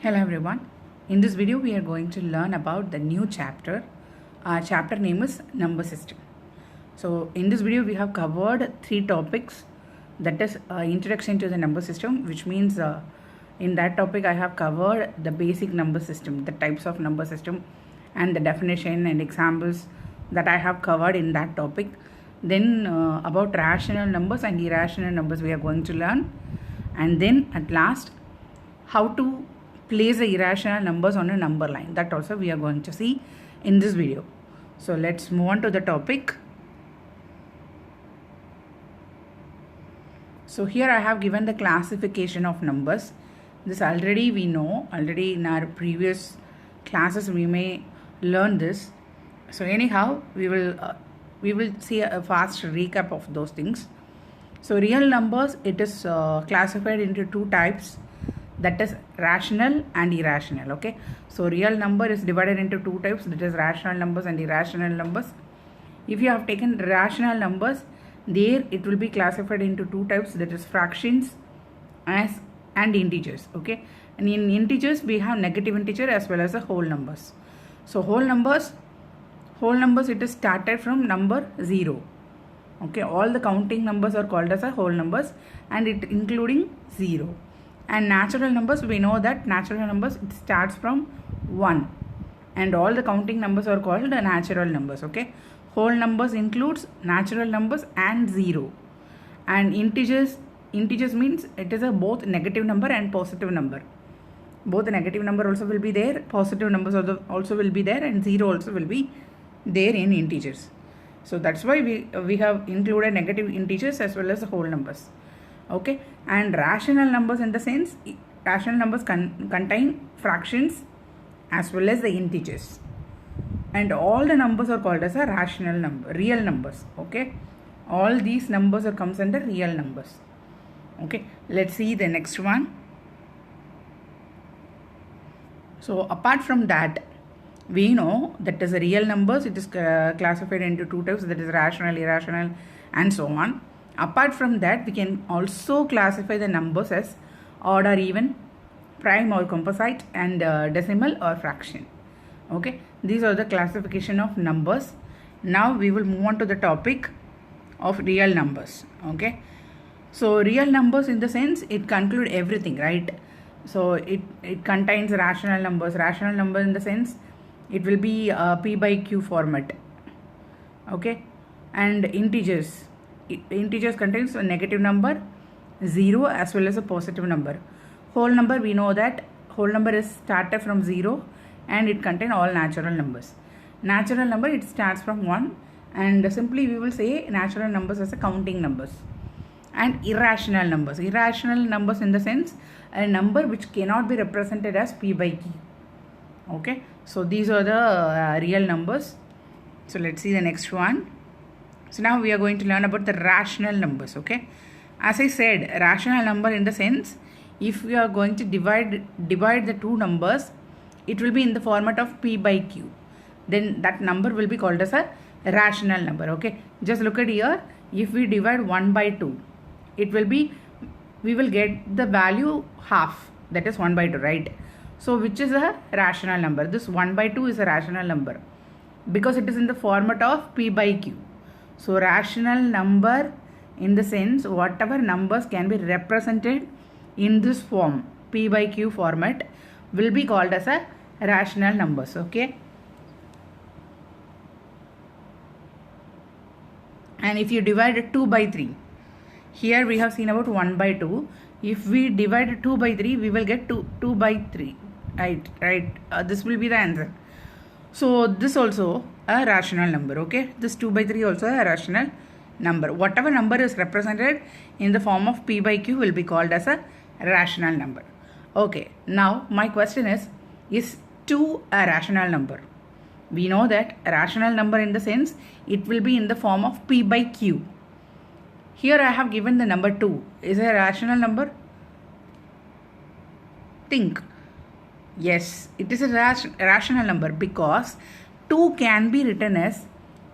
Hello everyone. In this video we are going to learn about the new chapter. Our chapter name is number system. So in this video we have covered three topics, that is introduction to the number system, which means in that topic I have covered the basic number system, the types of number system and the definition and examples that I have covered in that topic. Then about rational numbers and irrational numbers we are going to learn, and then at last how to place the irrational numbers on a number line. That also we are going to see in this video. So let's move on to the topic. So here I have given the classification of numbers. This already we know, already in our previous classes we may learn this. So anyhow we will see a fast recap of those things. So real numbers, it is classified into two types, that is rational and irrational. Okay, so real number is divided into two types, that is rational numbers and irrational numbers. If you have taken rational numbers, there it will be classified into two types, that is fractions and integers. Okay, and in integers we have negative integer as well as the whole numbers. So whole numbers it is started from number 0. Okay, all the counting numbers are called as a whole numbers, and it including 0. And natural numbers, we know that natural numbers it starts from 1, and all the counting numbers are called natural numbers. Okay, whole numbers includes natural numbers and 0. And integers means it is a both negative number and positive number. Both the negative number also will be there, positive numbers also will be there, and 0 also will be there in integers. So that's why we have included negative integers as well as the whole numbers. Okay, and rational numbers, in the sense rational numbers contain fractions as well as the integers, and all the numbers are called as a rational number, real numbers. Okay, all these numbers are comes under real numbers. Okay, let's see the next one. So apart from that, we know that as a real numbers it is classified into two types, that is rational, irrational, and so on. Apart from that, we can also classify the numbers as odd or even, prime or composite, and decimal or fraction. Okay, these are the classification of numbers. Now we will move on to the topic of real numbers. Okay, so real numbers, in the sense it conclude everything, right? So it contains rational numbers. Rational number, in the sense it will be p by q format. Okay, and integers contains a negative number, 0, as well as a positive number. Whole number, we know that whole number is started from 0, and it contains all natural numbers. Natural number, it starts from 1, and simply we will say natural numbers as a counting numbers. And irrational numbers, in the sense a number which cannot be represented as p by q. Okay, so these are the real numbers. So let's see the next one. So now we are going to learn about the rational numbers. Okay, as I said, rational number, in the sense if we are going to divide the two numbers, it will be in the format of p by q. Then that number will be called as a rational number. Okay, just look at here. If we divide 1 by 2, it will be, we will get the value half, that is 1 by 2, right? So which is a rational number? This 1 by 2 is a rational number because it is in the format of p by q. So rational number, in the sense whatever numbers can be represented in this form, p by q format, will be called as a rational numbers. Okay, and if you divide 2 by 3, here we have seen about 1 by 2. If we divide 2 by 3, we will get 2 by 3, right? This will be the answer. So this also a rational number. Okay, this 2 by 3 also a rational number. Whatever number is represented in the form of p by q will be called as a rational number. Okay, now my question is 2 a rational number? We know that a rational number, in the sense it will be in the form of p by q. Here I have given the number 2. Is it a rational number? Think. Yes, it is a rational number, because 2 can be written as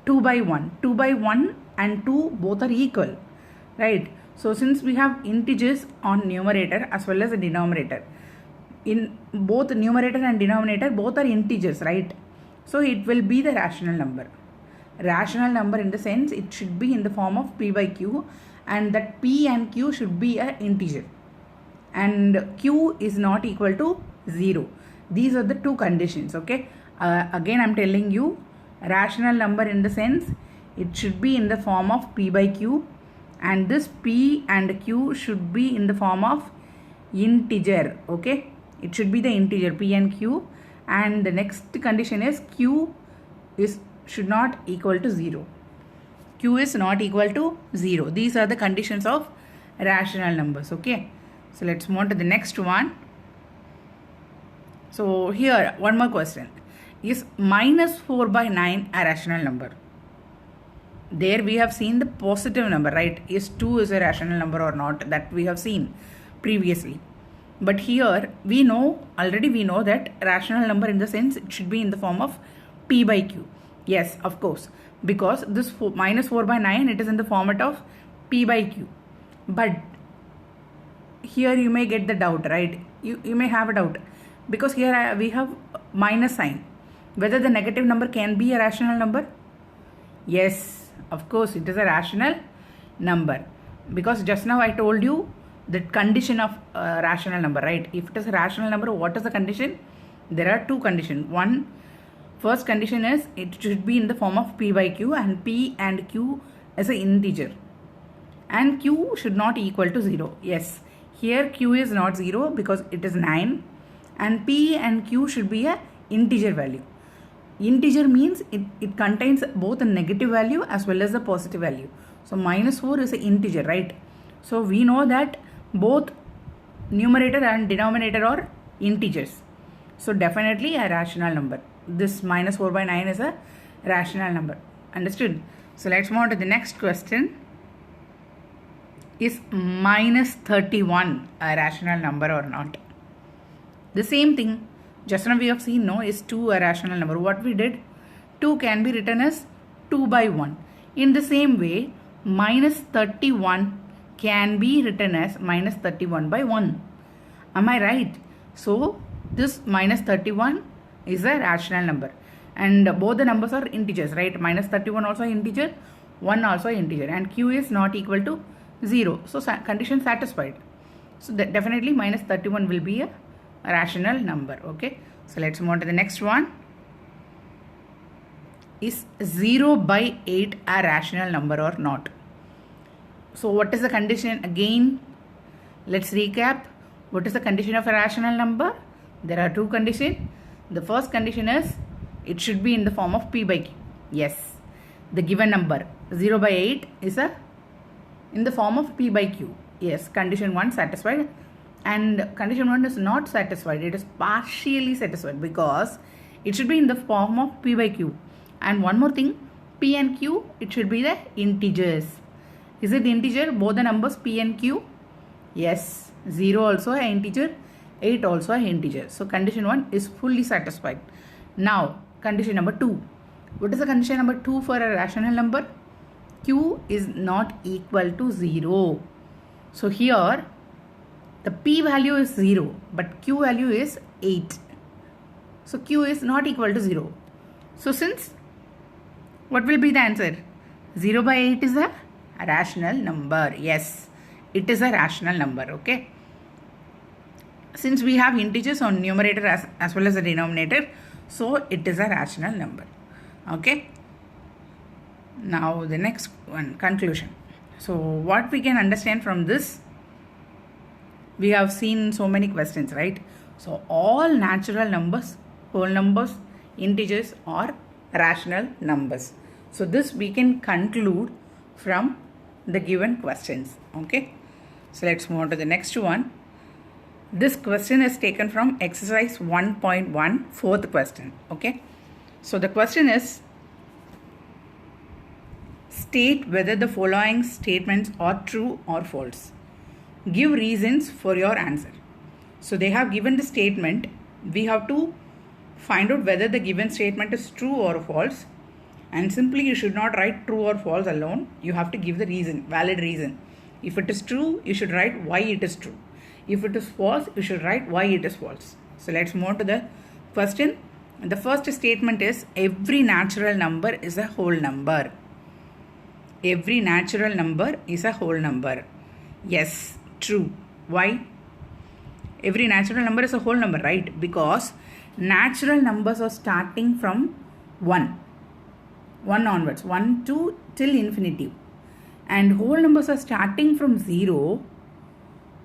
2 by 1. 2 by 1 and 2 both are equal, right? So since we have integers on numerator as well as a denominator, in both numerator and denominator, both are integers, right? So it will be the rational number. Rational number in the sense it should be in the form of p by q, and that p and q should be an integer, and q is not equal to 0. These are the two conditions, okay? Again I'm telling you, rational number in the sense it should be in the form of p by q, and this p and q should be in the form of integer, okay? It should be the integer p and q, and the next condition is q should not equal to 0. Q is not equal to 0. These are the conditions of rational numbers, okay? So let's move on to the next one. So here one more question. Is minus 4 by 9 a rational number? There we have seen the positive number, right? Is 2 is a rational number or not? That we have seen previously. But here we know that rational number in the sense it should be in the form of p by q. Yes, of course, because this minus 4 by 9, it is in the format of p by q. But here you may get the doubt, right? You may have a doubt, because here we have minus sign. Whether the negative number can be a rational number? Yes, of course it is a rational number, because just now I told you the condition of rational number, right? If it is a rational number, what is the condition? There are two conditions. First condition is it should be in the form of p by q, and p and q as an integer, and q should not equal to 0. Yes, here q is not 0 because it is 9, and p and q should be a integer value. Integer means it contains both a negative value as well as the positive value. So minus 4 is an integer, right? So we know that both numerator and denominator are integers. So definitely a rational number. This minus 4 by 9 is a rational number. Understood? So let's move on to the next question. Is minus 31 a rational number or not? The same thing. Just now we have seen, no, is 2 a rational number. What we did? 2 can be written as 2 by 1. In the same way, minus 31 can be written as minus 31 by 1. Am I right? So this minus 31 is a rational number, and both the numbers are integers, right? Minus 31 also integer, 1 also integer, and q is not equal to 0. So condition satisfied. So that definitely minus 31 will be a rational number, okay? So let's move on to the next one. Is 0 by 8 a rational number or not? So what is the condition? Again, let's recap. What is the condition of a rational number? There are two conditions. The first condition is it should be in the form of p by q. Yes, the given number 0 by 8 is in the form of p by q. Yes, condition 1 satisfied, and condition 1 is not satisfied. It is partially satisfied because it should be in the form of p by q. And one more thing, p and q, it should be the integers. Is it integer? Both the numbers p and q? Yes, 0 also an integer, 8 also an integer. So condition 1 is fully satisfied. Now condition number 2. What is the condition number 2 for a rational number? Q is not equal to 0. So here the p value is 0, but q value is 8. So q is not equal to 0. So since, what will be the answer? 0 by 8 is a rational number. Yes, it is a rational number, okay? Since we have integers on numerator as well as the denominator, so it is a rational number, okay? Now the next one, conclusion. So what we can understand from this, we have seen so many questions, right? So all natural numbers, whole numbers, integers are rational numbers. So this we can conclude from the given questions, okay? So let's move on to the next one. This question is taken from exercise 1.1, fourth question, okay? So the question is, state whether the following statements are true or false. Give reasons for your answer. So they have given the statement. We have to find out whether the given statement is true or false. And simply you should not write true or false alone. You have to give the reason, valid reason. If it is true, you should write why it is true. If it is false, you should write why it is false. So let's move to the question. The first statement is every natural number is a whole number. Every natural number is a whole number. Yes, true. Why? Every natural number is a whole number, right? Because natural numbers are starting from 1 onwards, 1 to till infinity, and whole numbers are starting from 0,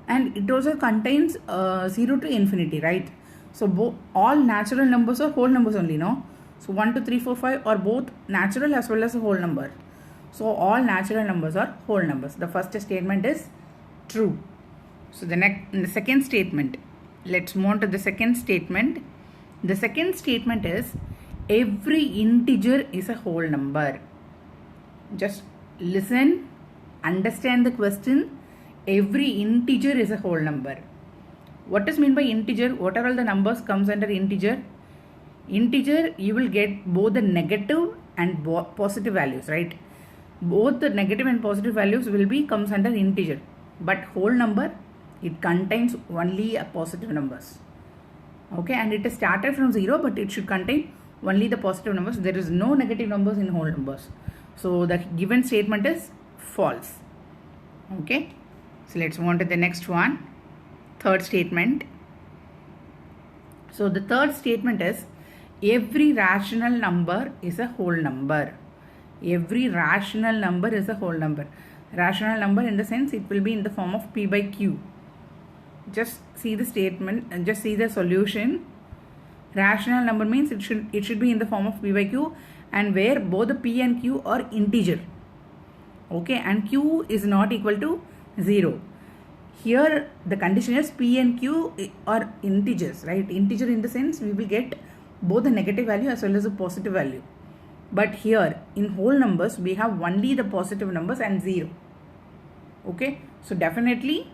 and it also contains 0 to infinity, right? So all natural numbers are whole numbers only, no? So 1, 2, 3, 4, 5 are both natural as well as a whole number. So all natural numbers are whole numbers. The first statement is true. So the second statement, let's move on to the second statement. The second statement is every integer is a whole number. Just listen, understand the question. Every integer is a whole number. What is meant by integer? What are all the numbers comes under integer? Integer, you will get both the negative and positive values, right? Both the negative and positive values will be comes under integer. But whole number, it contains only a positive numbers. Okay, and it is started from 0, but it should contain only the positive numbers. There is no negative numbers in whole numbers. So the given statement is false. Okay, so let's move on to the next one. Third statement. So the third statement is every rational number is a whole number. Every rational number is a whole number. Rational number in the sense it will be in the form of P by Q. Just see the statement and just see the solution. Rational number means it should be in the form of P by Q, and where both the P and Q are integer. Okay, and Q is not equal to 0. Here the condition is P and Q are integers, right? Integer in the sense we will get both the negative value as well as the positive value. But here in whole numbers we have only the positive numbers and 0. Okay, so definitely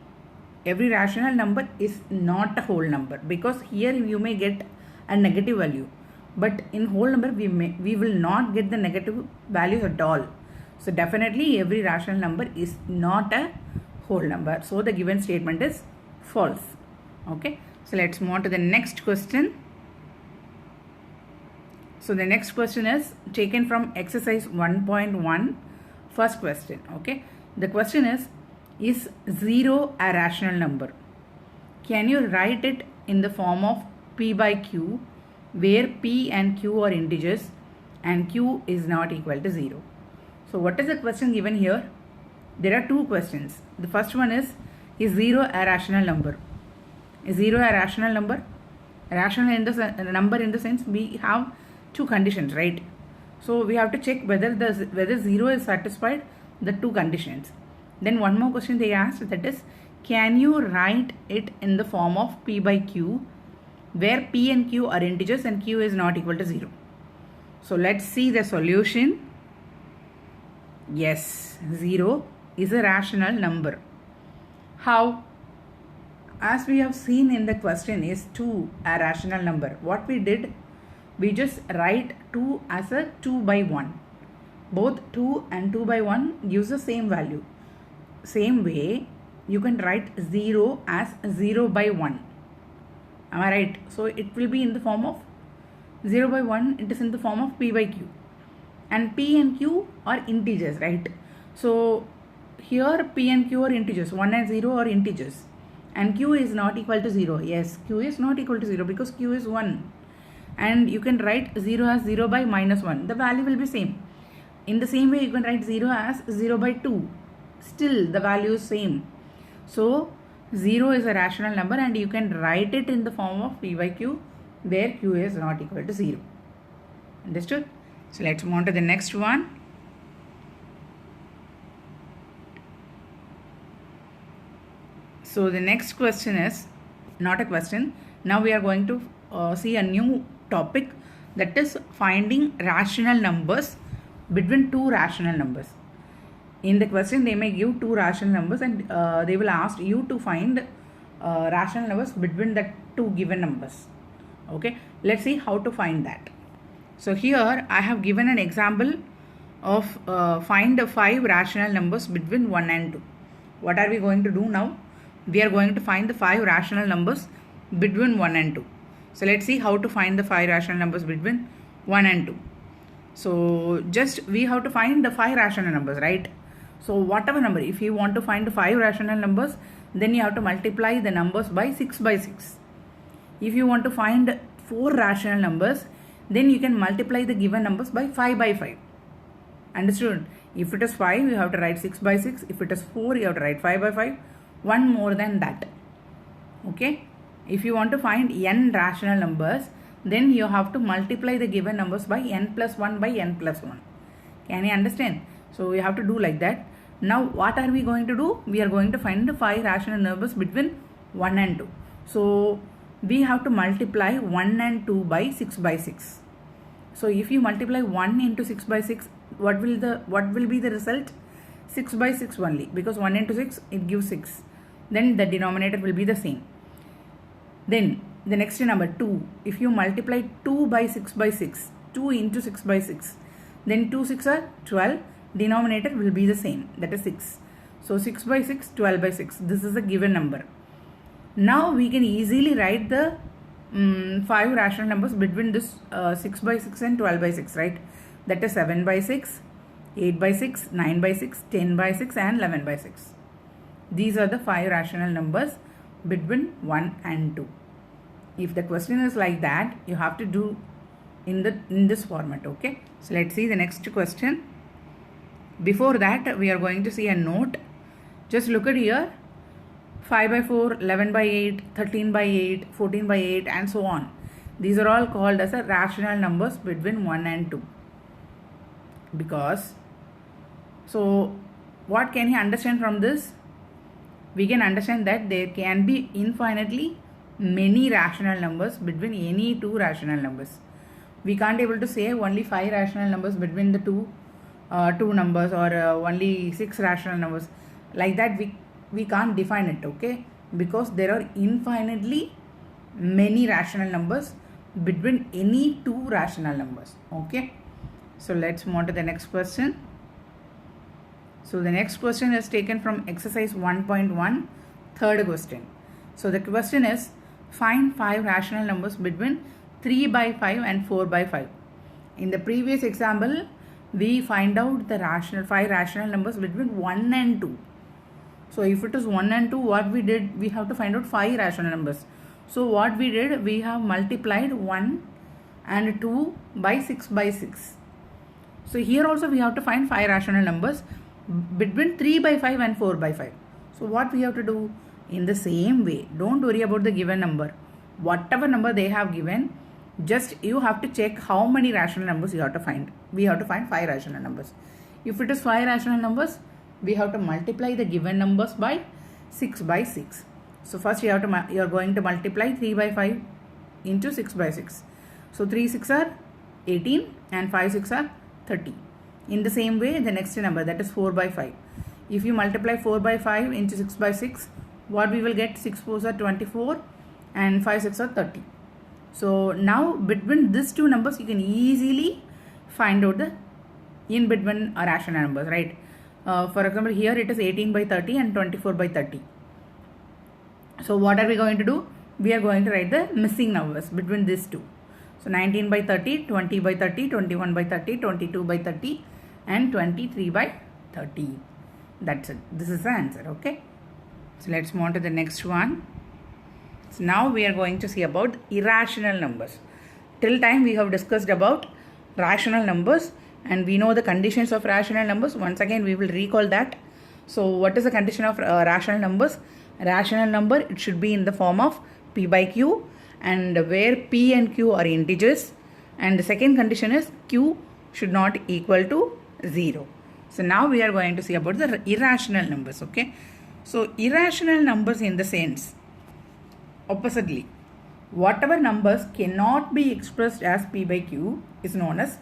every rational number is not a whole number, because here you may get a negative value, but in whole number we will not get the negative values at all. So definitely every rational number is not a whole number. So the given statement is false. Okay, so let's move on to the next question. So the next question is taken from exercise 1.1, first question. Okay, the question is 0 a rational number? Can you write it in the form of P by Q, where P and Q are integers and Q is not equal to 0? So what is the question given here? There are two questions. The first one is 0 a rational number? Is 0 a rational number? Rational in the number in the sense we have two conditions, right? So we have to check whether 0 is satisfied the two conditions. Then one more question they asked, that is, can you write it in the form of P by Q, where P and Q are integers and Q is not equal to 0? So let's see the solution. Yes, 0 is a rational number. How? As we have seen in the question, is 2 a rational number? What we did, we just write 2 as a 2 by 1. Both 2 and 2 by 1 gives the same value. Same way, you can write 0 as 0 by 1. Am I right? So it will be in the form of 0 by 1, it is in the form of P by Q. And P and Q are integers, right? So here P and Q are integers, 1 and 0 are integers. And Q is not equal to 0. Yes, Q is not equal to 0 because Q is 1. And you can write 0 as 0 by minus 1. The value will be same. In the same way, you can write 0 as 0 by 2. Still the value is same. So 0 is a rational number and you can write it in the form of P by Q, where Q is not equal to 0. Understood? So let's move on to the next one. So the next question is not a question. Now we are going to see a new topic, that is finding rational numbers between two rational numbers. In the question they may give two rational numbers and they will ask you to find rational numbers between the two given numbers. Okay, let's see how to find that. So here I have given an example of find 5 rational numbers between 1 and 2. What are we going to do now? We are going to find the 5 rational numbers between 1 and 2. So let's see how to find the 5 rational numbers between 1 and 2. So just we have to find the 5 rational numbers, right? So whatever number, if you want to find the 5 rational numbers, then you have to multiply the numbers by 6 by 6. If you want to find 4 rational numbers, then you can multiply the given numbers by 5 by 5. Understood? If it is 5, you have to write 6 by 6. If it is 4, you have to write 5 by 5. One more than that. Okay? If you want to find n rational numbers, then you have to multiply the given numbers by n plus 1 by n plus 1. Can you understand? So we have to do like that. Now what are we going to do? We are going to find the 5 rational numbers between 1 and 2. So we have to multiply 1 and 2 by 6 by 6. So if you multiply 1 into 6 by 6, what will be the result? 6 by 6 only, because 1 into 6 it gives 6. Then the denominator will be the same. Then the next number 2, if you multiply 2 by 6 by 6, 2 into 6 by 6, then 2 6 are 12, denominator will be the same, that is 6. So 6 by 6, 12 by 6, this is a given number. Now we can easily write the 5 rational numbers between this 6 by 6 and 12 by 6, right? That is 7 by 6, 8 by 6, 9 by 6, 10 by 6 and 11 by 6. These are the 5 rational numbers between 1 and 2. If the question is like that, you have to do in this format, okay? So let's see the next question. Before that, we are going to see a note. Just look at here. 5 by 4, 11 by 8, 13 by 8, 14 by 8 and so on. These are all called as a rational numbers between 1 and 2. Because, so what can you understand from this? We can understand that there can be infinitely many rational numbers between any 2 rational numbers. We can't able to say only 5 rational numbers between the two numbers, or only 6 rational numbers. Like that we can't define it, okay? Because there are infinitely many rational numbers between any 2 rational numbers, okay? So let's move on to the next question. So the next question is taken from exercise 1.1, third question. So the question is, find 5 rational numbers between 3 by 5 and 4 by 5. In the previous example, we find out the 5 rational numbers between 1 and 2. So if it is 1 and 2, what we did, we have to find out 5 rational numbers. So what we did, we have multiplied 1 and 2 by 6 by 6. So here also we have to find 5 rational numbers between 3 by 5 and 4 by 5. So what we have to do? In the same way, don't worry about the given number. Whatever number they have given, just you have to check how many rational numbers you have to find. We have to find 5 rational numbers. If it is 5 rational numbers, we have to multiply the given numbers by 6 by 6. So first you are going to multiply 3 by 5 into 6 by 6. So 3 6 are 18 and 5 6 are 30. In the same way, the next number, that is 4 by 5. If you multiply 4 by 5 into 6 by 6, what we will get? 6 4s are 24 and 5 6 are 30. So now between these 2 numbers, you can easily find out the in between rational numbers, right? For example, here it is 18 by 30 and 24 by 30. So what are we going to do? We are going to write the missing numbers between these 2. So 19 by 30, 20 by 30, 21 by 30, 22 by 30 and 23 by 30. That's it. This is the answer, okay? So let's move on to the next one. So now we are going to see about irrational numbers. Till time we have discussed about rational numbers and we know the conditions of rational numbers. Once again we will recall that. So what is the condition of rational numbers? Rational number, it should be in the form of p by q, and where p and q are integers, and the second condition is q should not equal to 0. So now we are going to see about the irrational numbers, okay? So irrational numbers in the sense, oppositely, whatever numbers cannot be expressed as p by q is known as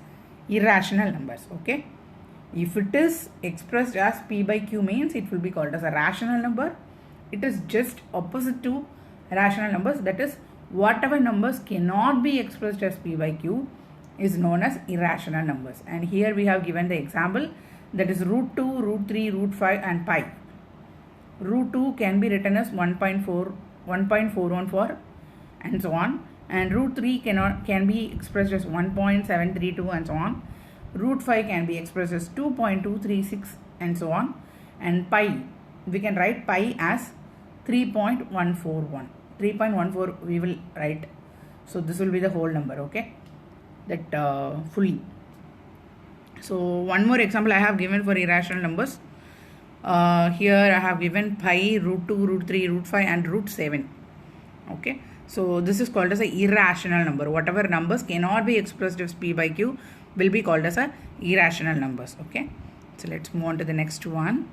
irrational numbers, okay? If it is expressed as p by q means it will be called as a rational number. It is just opposite to rational numbers, that is whatever numbers cannot be expressed as p by q is known as irrational numbers. And here we have given the example, that is root 2, root 3, root 5 and pi. Root 2 can be written as 1.4, 1.414 and so on. and root 3 can be expressed as 1.732 and so on. Root 5 can be expressed as 2.236 and so on. And pi, we can write pi as 3.141. 3.14 we will write. So this will be the whole number, okay? That fully. So one more example I have given for irrational numbers. Here I have given pi, root 2, root 3, root 5 and root 7. Okay. So this is called as an irrational number. Whatever numbers cannot be expressed as p by q will be called as a irrational numbers. Okay. So let's move on to the next one.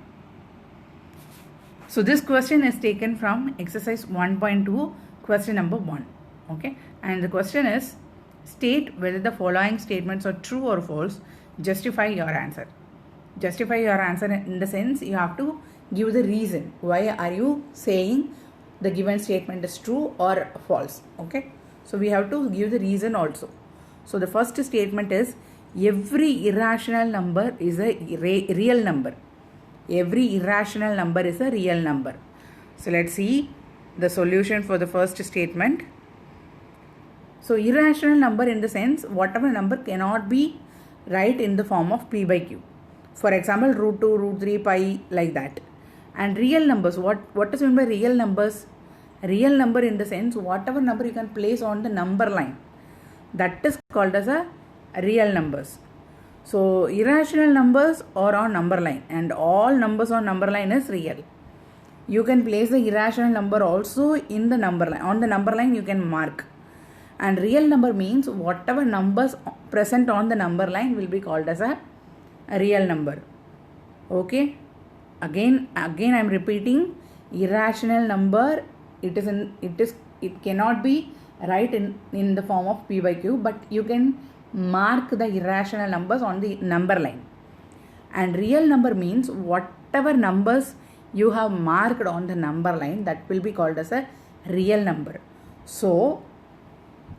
So this question is taken from exercise 1.2, question number 1. Okay. And the question is, state whether the following statements are true or false. Justify your answer. Justify your answer in the sense you have to give the reason. Why are you saying the given statement is true or false? Okay. So we have to give the reason also. So the first statement is, every irrational number is a real number. Every irrational number is a real number. So let's see the solution for the first statement. So irrational number in the sense whatever number cannot be right in the form of p by q. For example, root 2, root 3, pi, like that. And real numbers, what is meant by real numbers? Real number in the sense whatever number you can place on the number line, that is called as a real numbers. So irrational numbers are on number line and all numbers on number line is real. You can place the irrational number also in the number line. On the number line you can mark. And real number means whatever numbers present on the number line will be called as a real number. Okay. Again I am repeating, irrational number it cannot be right in the form of p by q, but you can mark the irrational numbers on the number line. And real number means whatever numbers you have marked on the number line, that will be called as a real number. So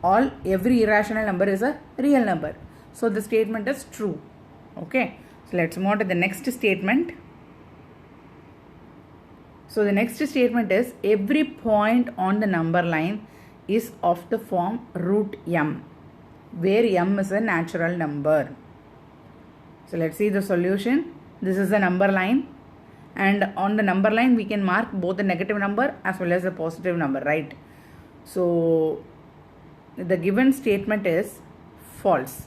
every irrational number is a real number. So the statement is true. Okay. So let's move on to the next statement. So the next statement is, every point on the number line is of the form root m, where m is a natural number. So let's see the solution. This is the number line, and on the number line we can mark both the negative number as well as the positive number, right? So the given statement is false,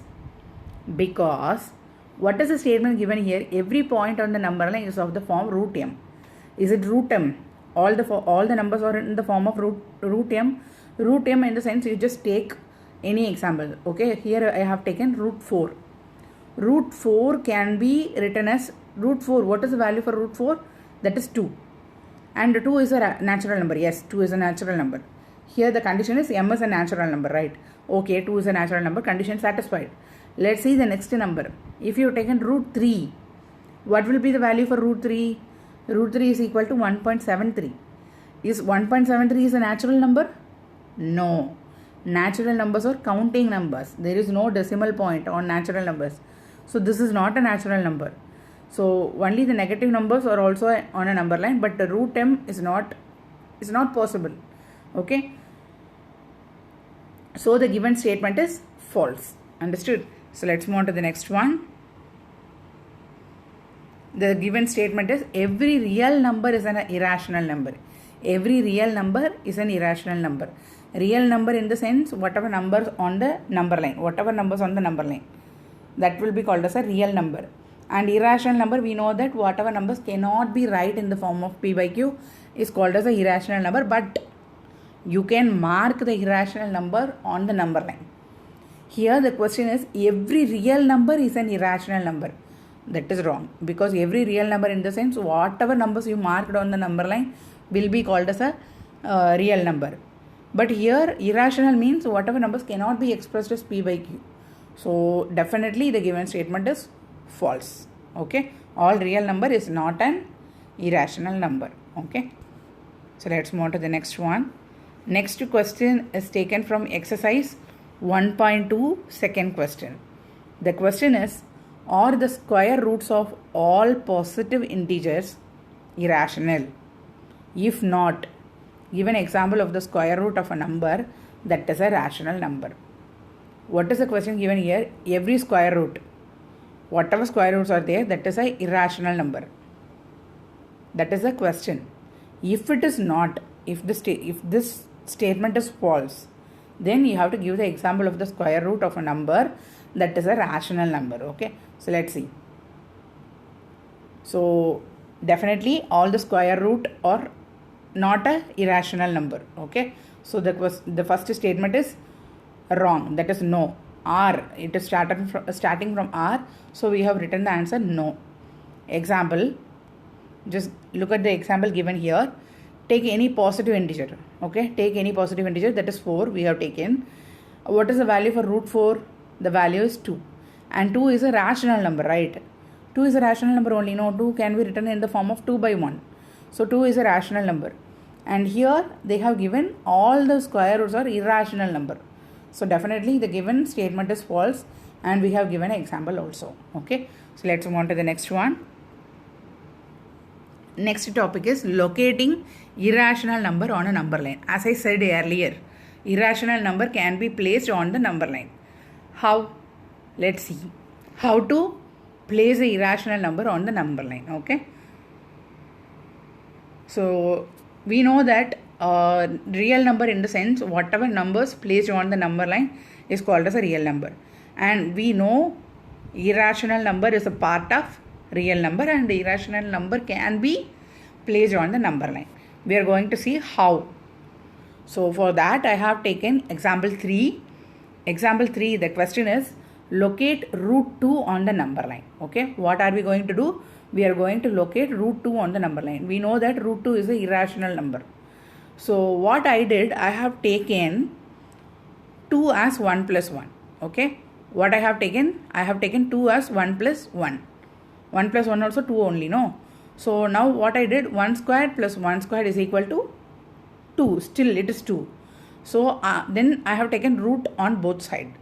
because what is the statement given here? Every point on the number line is of the form root m. Is it root m? All the numbers are in the form of root m. Root m in the sense you just take any example. Okay, here I have taken root 4. Root 4 can be written as root 4. What is the value for root 4? That is 2. And 2 is a natural number. Yes, 2 is a natural number. Here the condition is m is a natural number, right? Okay, 2 is a natural number. Condition satisfied. Let's see the next number. If you have taken root 3, what will be the value for root 3? Root 3 is equal to 1.73. Is 1.73 is a natural number? No. Natural numbers are counting numbers. There is no decimal point on natural numbers. So this is not a natural number. So only the negative numbers are also on a number line, but the root m is not possible. Okay. So the given statement is false. Understood? So let's move on to the next one. The given statement is, every real number is an irrational number. Every real number is an irrational number. Real number in the sense whatever numbers on the number line, that will be called as a real number. And irrational number, we know that whatever numbers cannot be right in the form of p by q is called as a irrational number, but you can mark the irrational number on the number line. Here the question is, every real number is an irrational number. That is wrong, because every real number in the sense whatever numbers you marked on the number line will be called as a real number. But here irrational means whatever numbers cannot be expressed as p by q. So definitely the given statement is false. Okay. All real number is not an irrational number. Okay. So let's move on to the next one. Next question is taken from exercise 1.2, second question. The question is, are the square roots of all positive integers irrational? If not, give an example of the square root of a number that is a rational number. What is the question given here? Every square root, whatever square roots are there, that is a irrational number. That is the question. If it is not, if this statement is false, then you have to give the example of the square root of a number that is a rational number. Okay, so let's see. So definitely all the square root are not a irrational number. Okay, so the first statement is wrong, that is no. R, it is starting from R, so we have written the answer no. Example, just look at the example given here. Take any positive integer. Okay, take any positive integer, that is 4 we have taken. What is the value for root 4? The value is 2, and 2 is a rational number, right? 2 is a rational number only. No, 2 can be written in the form of 2 by 1. So 2 is a rational number, and here they have given all the square roots are irrational number. So definitely the given statement is false, and we have given an example also. Okay, so let's move on to the next one. Next topic is locating irrational number on a number line. As I said earlier, irrational number can be placed on the number line. How? Let's see how to place a irrational number on the number line. Okay, so we know that real number, in the sense whatever numbers placed on the number line is called as a real number, and we know irrational number is a part of real number, and the irrational number can be placed on the number line. We are going to see how. So for that I have taken example 3. Example 3, the question is locate root 2 on the number line. Okay, what are we going to do? We are going to locate root 2 on the number line. We know that root 2 is an irrational number. So what I did, I have taken 2 as 1 plus 1. Okay, what I have taken 2 as 1 plus 1. 1 plus 1 also 2 only, no? So now what I did, 1 squared plus 1 squared is equal to 2. Still it is 2. So then I have taken root on both sides.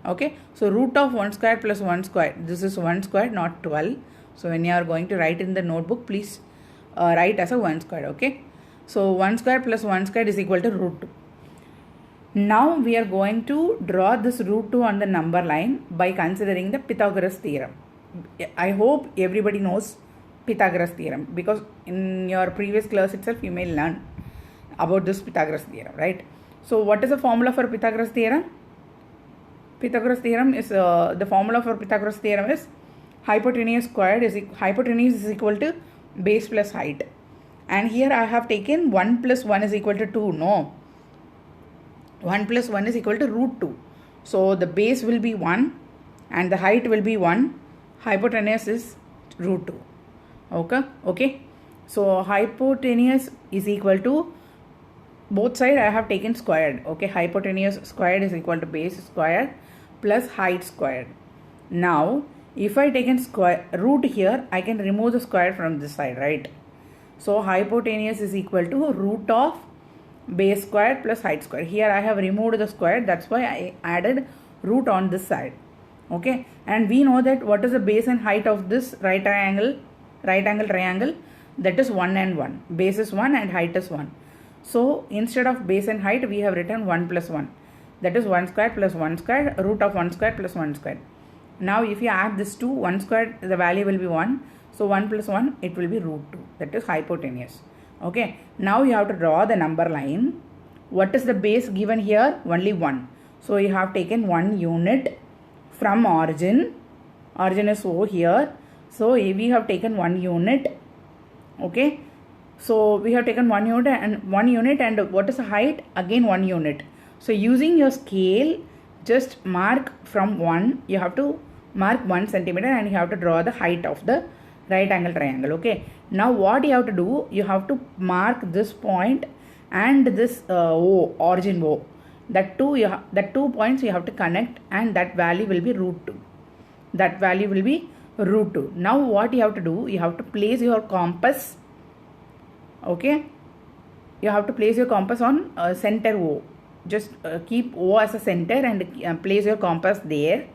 Okay, so root of 1 squared plus 1 squared, this is 1 squared, not 12. So when you are going to write in the notebook, please write as a 1 squared. Okay, so 1 squared plus 1 squared is equal to root 2. Now we are going to draw this root 2 on the number line by considering the Pythagoras theorem. I hope everybody knows Pythagoras theorem, because in your previous class itself you may learn about this Pythagoras theorem, right? So what is the formula for Pythagoras theorem? Pythagoras theorem is the formula for Pythagoras theorem is hypotenuse is equal to base plus height, and here I have taken 1 plus 1 is equal to 2. No, 1 plus 1 is equal to root 2. So the base will be 1 and the height will be 1. Hypotenuse is root 2. Okay. So hypotenuse is equal to, both sides I have taken squared. Okay, hypotenuse squared is equal to base squared plus height squared. Now if I taken square root here, I can remove the square from this side, right? So hypotenuse is equal to root of base squared plus height squared. Here I have removed the square, that's why I added root on this side. Okay, and we know that what is the base and height of this right angle triangle? That is 1 and 1. Base is 1 and height is 1. So instead of base and height, we have written 1 plus 1. That is 1 squared plus 1 squared, root of 1 squared plus 1 squared. Now if you add this to 1 squared, the value will be 1. So 1 plus 1, it will be root 2. That is hypotenuse. Okay, now you have to draw the number line. What is the base given here? Only 1. So you have taken 1 unit from origin. Origin is over here. So we have taken 1 unit. Okay, so we have taken 1 unit and what is the height? Again 1 unit. So using your scale, just mark from 1. You have to mark 1 centimeter and you have to draw the height of the right angle triangle. Okay, now what you have to do, you have to mark this point and this O, origin O. That two points you have to connect, and that value will be root 2. That value will be root 2. Now what you have to do, you have to place your compass. Okay, you have to place your compass on center O. Just keep O as a center and place your compass there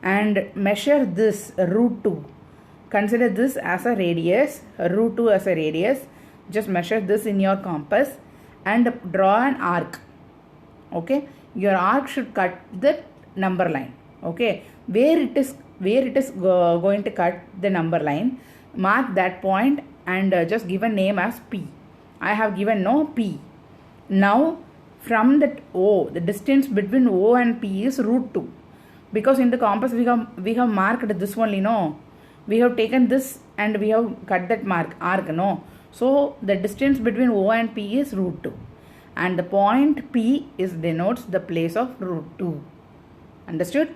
and measure this root 2. Consider this as a radius, root 2 as a radius. Just measure this in your compass and draw an arc. Okay, your arc should cut the number line. Okay, where it is going to cut the number line, mark that point and just give a name as P. I have given no P. Now from that O, the distance between O and P is root 2, because in the compass we have marked this only, no, we have taken this and we have cut that arc, no. So the distance between O and P is root 2, and the point P is denotes the place of root 2. Understood?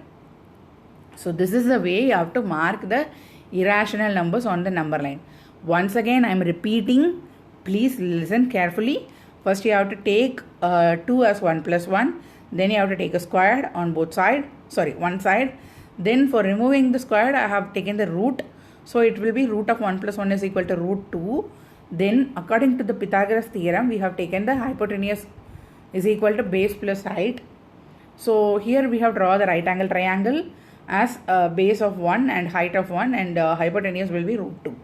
So this is the way you have to mark the irrational numbers on the number line. Once again I am repeating, please listen carefully. First you have to take 2 as 1 plus 1, then you have to take a square on one side. Then for removing the square I have taken the root, so it will be root of 1 plus 1 is equal to root 2. Then according to the Pythagoras theorem we have taken the hypotenuse is equal to base plus height. So here we have drawn the right angle triangle as base of 1 and height of 1, and hypotenuse will be root 2.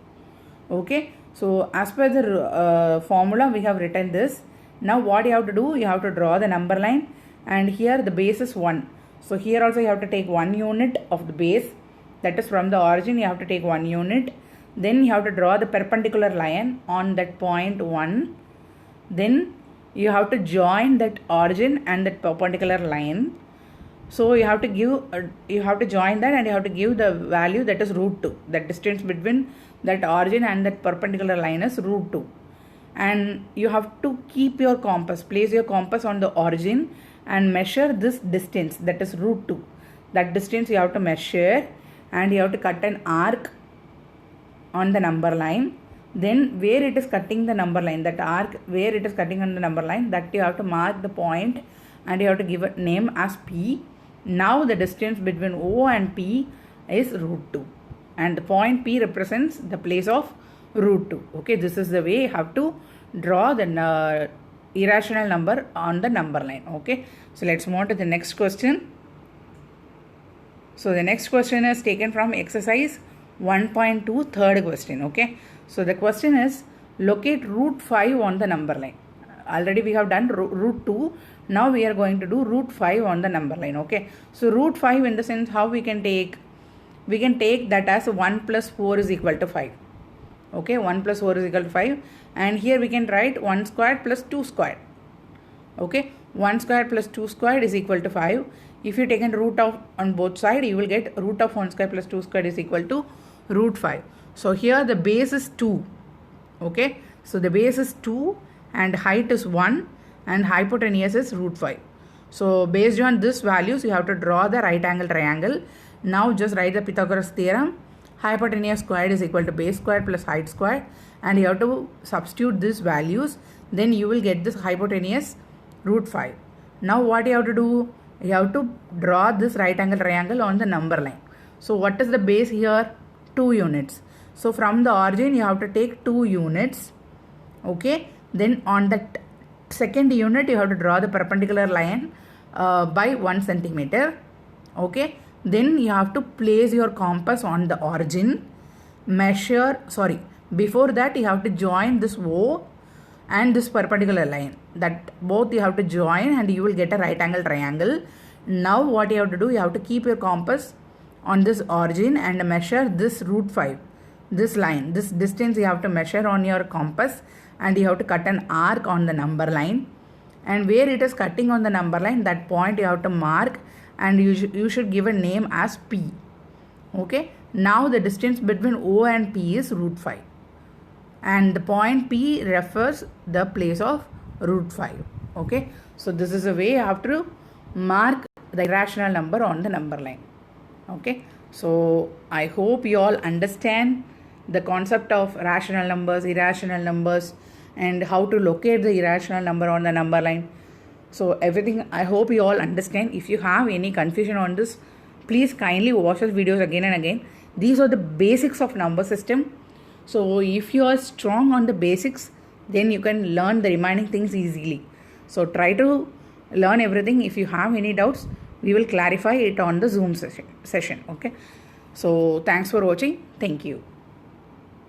Okay, so as per the formula we have written this. Now what you have to do, you have to draw the number line, and here the base is 1. So here also you have to take 1 unit of the base, that is from the origin you have to take 1 unit. Then you have to draw the perpendicular line on that point 1. Then you have to join that origin and that perpendicular line. So you have to join that and you have to give the value that is root 2. That distance between that origin and that perpendicular line is root 2. And you have to keep your compass, place your compass on the origin and measure this distance, that is root 2. That distance you have to measure, and you have to cut an arc on the number line. Then where it is cutting the number line, that arc where it is cutting on the number line, that you have to mark the point and you have to give a name as P. Now the distance between O and P is root 2, and the point P represents the place of root 2. Okay, this is the way you have to draw the irrational number on the number line. Okay, so let's move on to the next question. So the next question is taken from exercise 1.2, third question. Okay, so the question is locate root 5 on the number line. Already we have done root 2. Now we are going to do root 5 on the number line. Okay, so root 5 in the sense how we can take that as 1 plus 4 is equal to 5. Okay, 1 plus 4 is equal to 5, and here we can write 1 squared plus 2 squared. Okay, 1 squared plus 2 squared is equal to 5. If you take a root of on both sides, you will get root of 1 squared plus 2 squared is equal to root 5. So here the base is 2. Okay, so the base is 2 and height is 1 and hypotenuse is root 5. So based on this values you have to draw the right angle triangle. Now just write the Pythagoras theorem. Hypotenuse squared is equal to base squared plus height squared, and you have to substitute these values, then you will get this hypotenuse root 5. Now what you have to do, you have to draw this right angle triangle on the number line. So what is the base here? 2 units. So from the origin you have to take 2 units. Okay, then on that second unit you have to draw the perpendicular line by 1 centimeter. Okay, then you have to place your compass on the origin, before that you have to join this O and this perpendicular line, that both you have to join and you will get a right angle triangle. Now what you have to do, you have to keep your compass on this origin and measure this root 5, this line, this distance you have to measure on your compass, and you have to cut an arc on the number line, and where it is cutting on the number line, that point you have to mark, and you should give a name as P. Okay, now the distance between O and P is root 5, and the point P refers the place of root 5. Okay, so this is a way you have to mark the irrational number on the number line. Okay, so I hope you all understand the concept of rational numbers, irrational numbers, and how to locate the irrational number on the number line. So everything, I hope you all understand. If you have any confusion on this, please kindly watch the videos again and again. These are the basics of number system. So if you are strong on the basics, then you can learn the remaining things easily. So try to learn everything. If you have any doubts, we will clarify it on the Zoom session. Okay, so thanks for watching. Thank you.